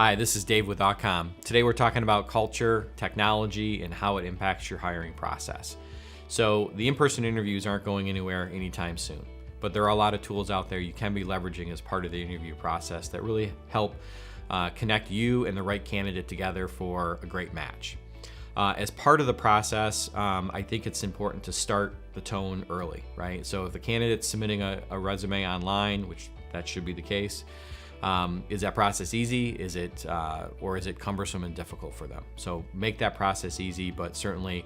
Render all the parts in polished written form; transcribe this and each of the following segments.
Hi, this is Dave with .com. Today we're talking about culture, technology, and how it impacts your hiring process. So the in-person interviews aren't going anywhere anytime soon, but there are a lot of tools out there you can be leveraging as part of the interview process that really help connect you and the right candidate together for a great match. As part of the process, I think it's important to start the tone early, right? So if the candidate's submitting a resume online, which that should be the case, is that process easy? Or is it cumbersome and difficult for them? So make that process easy, but certainly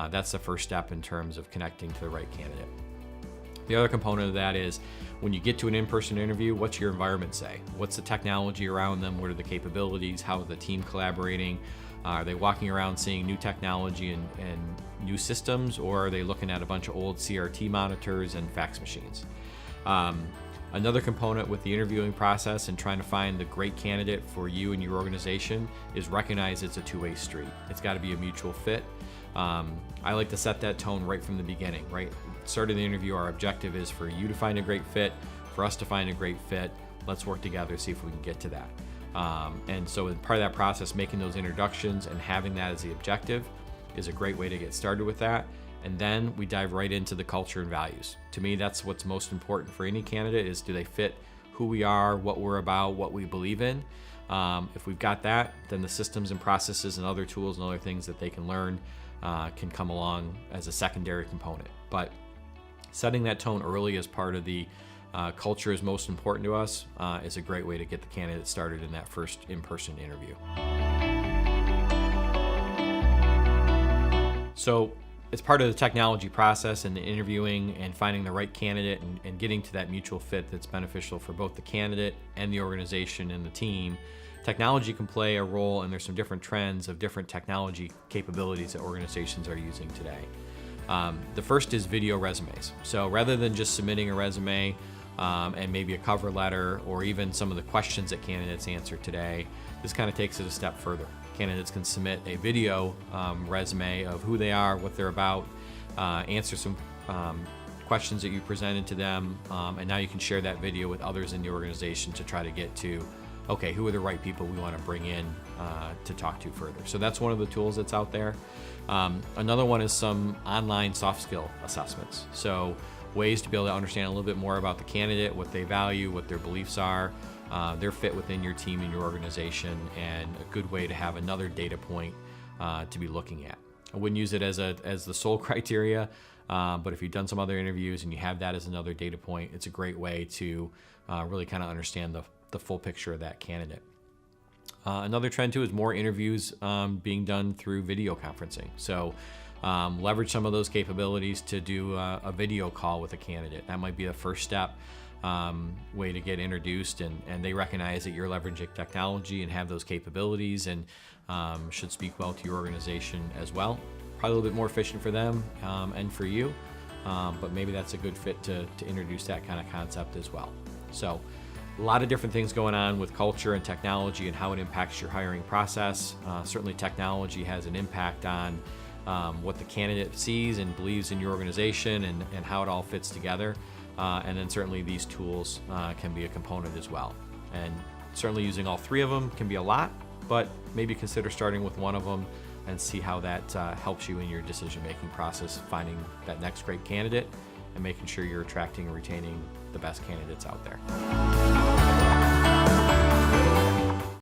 that's the first step in terms of connecting to the right candidate. The other component of that is when you get to an in-person interview, what's your environment say? What's the technology around them? What are the capabilities? How is the team collaborating? Are they walking around seeing new technology and new systems, or are they looking at a bunch of old CRT monitors and fax machines? Another component with the interviewing process and trying to find the great candidate for you and your organization is recognize it's a two-way street. It's got to be a mutual fit. I like to set that tone right from the beginning, right? Start of the interview, our objective is for you to find a great fit, for us to find a great fit. Let's work together, see if we can get to that. And so as part of that process, making those introductions and having that as the objective is a great way to get started with that. And then we dive right into the culture and values. To me, that's what's most important for any candidate is, do they fit who we are, what we're about, what we believe in? If we've got that, then the systems and processes and other tools and other things that they can learn can come along as a secondary component. But setting that tone early as part of the culture is most important to us is a great way to get the candidate started in that first in-person interview. So as part of the technology process and the interviewing and finding the right candidate and getting to that mutual fit that's beneficial for both the candidate and the organization and the team, technology can play a role, and there's some different trends of different technology capabilities that organizations are using today. The first is video resumes. So rather than just submitting a resume and maybe a cover letter or even some of the questions that candidates answer today, this kind of takes it a step further. Candidates can submit a video resume of who they are, what they're about, answer some questions that you presented to them, and now you can share that video with others in the organization to try to get to, okay, who are the right people we want to bring in to talk to further. So that's one of the tools that's out there. Another one is some online soft skill assessments. So ways to be able to understand a little bit more about the candidate, what they value, what their beliefs are, their fit within your team and your organization, and a good way to have another data point to be looking at. I wouldn't use it as the sole criteria, but if you've done some other interviews and you have that as another data point, it's a great way to really kind of understand the full picture of that candidate. Another trend too is more interviews being done through video conferencing. So leverage some of those capabilities to do a video call with a candidate. That might be the first step way to get introduced, and they recognize that you're leveraging technology and have those capabilities and should speak well to your organization as well. Probably a little bit more efficient for them and for you, but maybe that's a good fit to introduce that kind of concept as well. So a lot of different things going on with culture and technology and how it impacts your hiring process. Certainly technology has an impact on what the candidate sees and believes in your organization and how it all fits together. And then certainly these tools can be a component as well. And certainly using all three of them can be a lot, but maybe consider starting with one of them and see how that helps you in your decision-making process, finding that next great candidate and making sure you're attracting and retaining the best candidates out there.